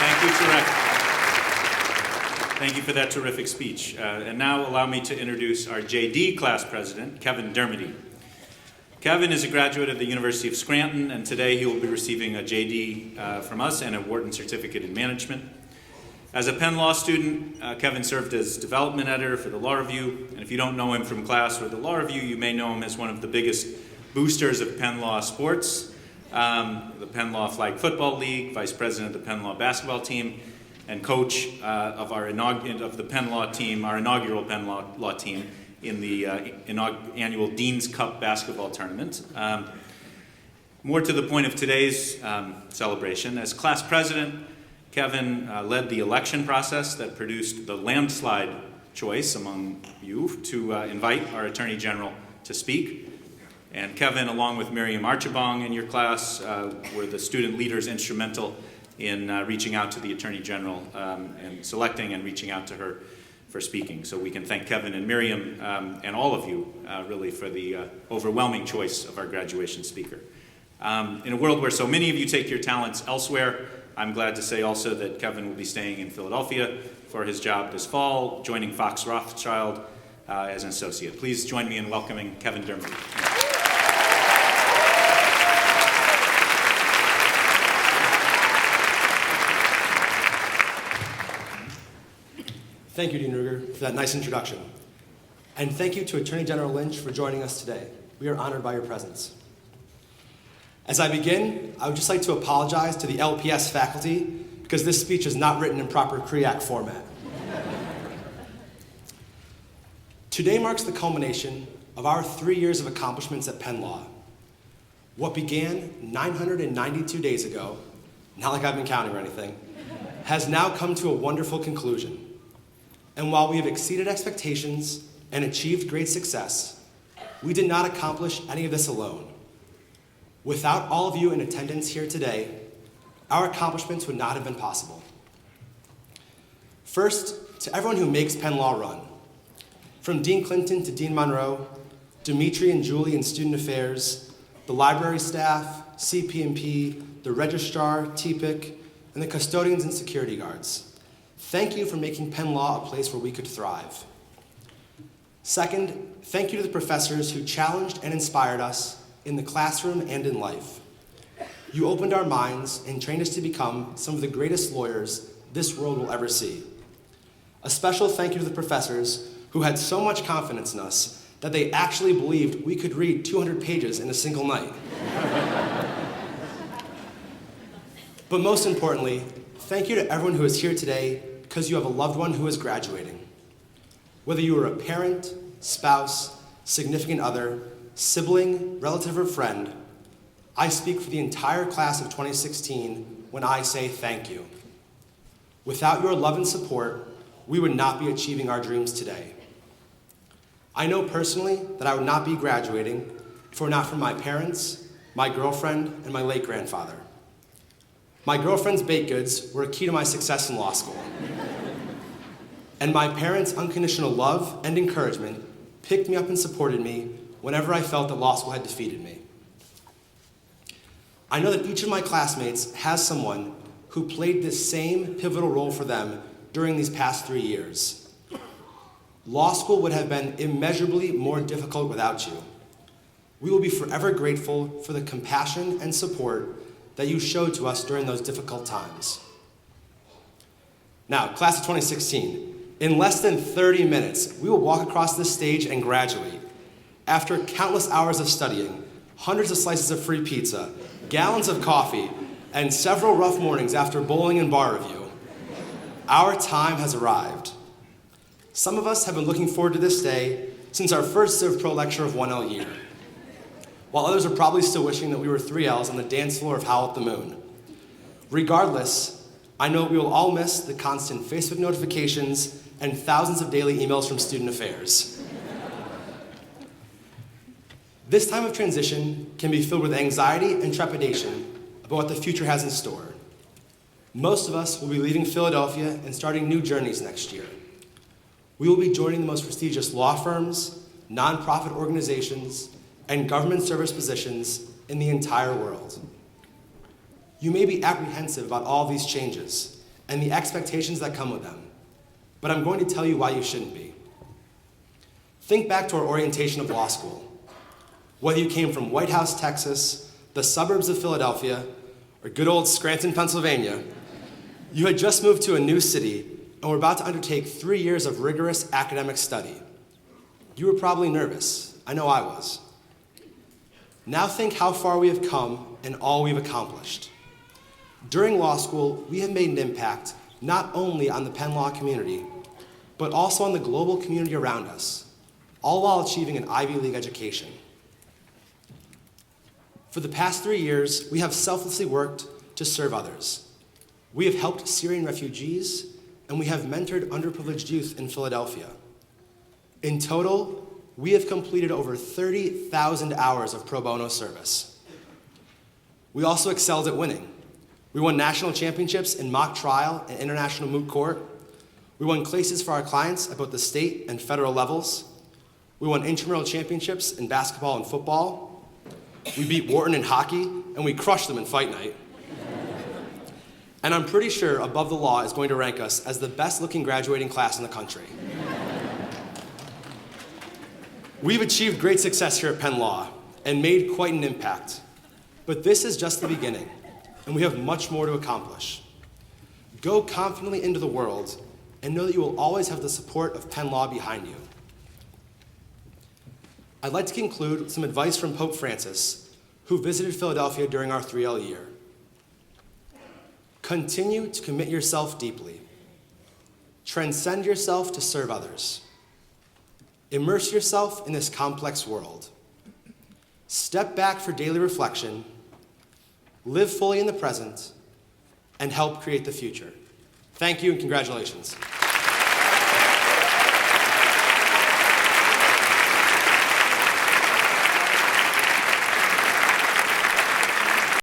Thank you, Thank you for that terrific speech. And now allow me to introduce our JD class president, Kevin Dermody. Kevin is a graduate of the University of Scranton, and today he will be receiving a JD from us and a Wharton Certificate in Management. As a Penn Law student, Kevin served as development editor for the Law Review, and if you don't know him from class or the Law Review, you may know him as one of the biggest boosters of Penn Law sports, the Penn Law Flag Football League, vice president of the Penn Law basketball team, and coach of the Penn Law team, our inaugural Penn Law team in the annual Dean's Cup basketball tournament. More to the point of today's celebration, as class president, Kevin led the election process that produced the landslide choice among you to invite our Attorney General to speak. And Kevin, along with Miriam Archibong in your class, were the student leaders instrumental in reaching out to the Attorney General and selecting and reaching out to her for speaking. So we can thank Kevin and Miriam and all of you really for the overwhelming choice of our graduation speaker. In a world where so many of you take your talents elsewhere, I'm glad to say also that Kevin will be staying in Philadelphia for his job this fall, joining Fox Rothschild as an associate. Please join me in welcoming Kevin Dermody. Thank you, Dean Ruger, for that nice introduction. And thank you to Attorney General Lynch for joining us today. We are honored by your presence. As I begin, I would just like to apologize to the LPS faculty because this speech is not written in proper CREAC format. Today marks the culmination of our 3 years of accomplishments at Penn Law. What began 992 days ago, not like I've been counting or anything, has now come to a wonderful conclusion. And while we have exceeded expectations and achieved great success, we did not accomplish any of this alone. Without all of you in attendance here today, our accomplishments would not have been possible. First, to everyone who makes Penn Law run, from Dean Clinton to Dean Monroe, Dimitri and Julie in Student Affairs, the library staff, CP&P, the registrar, TPIC, and the custodians and security guards. Thank you for making Penn Law a place where we could thrive. Second, thank you to the professors who challenged and inspired us in the classroom and in life. You opened our minds and trained us to become some of the greatest lawyers this world will ever see. A special thank you to the professors who had so much confidence in us that they actually believed we could read 200 pages in a single night. But most importantly, thank you to everyone who is here today because you have a loved one who is graduating. Whether you are a parent, spouse, significant other, sibling, relative, or friend, I speak for the entire class of 2016 when I say thank you. Without your love and support, we would not be achieving our dreams today. I know personally that I would not be graduating if it were not for my parents, my girlfriend, and my late grandfather. My girlfriend's baked goods were a key to my success in law school. And my parents' unconditional love and encouragement picked me up and supported me whenever I felt that law school had defeated me. I know that each of my classmates has someone who played this same pivotal role for them during these past 3 years. Law school would have been immeasurably more difficult without you. We will be forever grateful for the compassion and support that you showed to us during those difficult times. Now, class of 2016, in less than 30 minutes, we will walk across this stage and graduate. After countless hours of studying, hundreds of slices of free pizza, gallons of coffee, and several rough mornings after bowling and bar review, our time has arrived. Some of us have been looking forward to this day since our first Civ Pro lecture of 1L year, while others are probably still wishing that we were 3Ls on the dance floor of Howl at the Moon. Regardless, I know we will all miss the constant Facebook notifications and thousands of daily emails from Student Affairs. This time of transition can be filled with anxiety and trepidation about what the future has in store. Most of us will be leaving Philadelphia and starting new journeys next year. We will be joining the most prestigious law firms, nonprofit organizations, and government service positions in the entire world. You may be apprehensive about all these changes, and the expectations that come with them, but I'm going to tell you why you shouldn't be. Think back to our orientation of law school. Whether you came from White House, Texas, the suburbs of Philadelphia, or good old Scranton, Pennsylvania, you had just moved to a new city and were about to undertake 3 years of rigorous academic study. You were probably nervous. I know I was. Now think how far we have come and all we've accomplished. During law school, we have made an impact not only on the Penn Law community, but also on the global community around us, all while achieving an Ivy League education. For the past 3 years, we have selflessly worked to serve others. We have helped Syrian refugees, and we have mentored underprivileged youth in Philadelphia. In total, we have completed over 30,000 hours of pro bono service. We also excelled at winning. We won national championships in mock trial and international moot court. We won cases for our clients at both the state and federal levels. We won intramural championships in basketball and football. We beat Wharton in hockey, and we crushed them in fight night. And I'm pretty sure Above the Law is going to rank us as the best-looking graduating class in the country. We've achieved great success here at Penn Law and made quite an impact. But this is just the beginning, and we have much more to accomplish. Go confidently into the world and know that you will always have the support of Penn Law behind you. I'd like to conclude with some advice from Pope Francis, who visited Philadelphia during our 3L year. Continue to commit yourself deeply. Transcend yourself to serve others. Immerse yourself in this complex world. Step back for daily reflection, live fully in the present, and help create the future. Thank you and congratulations.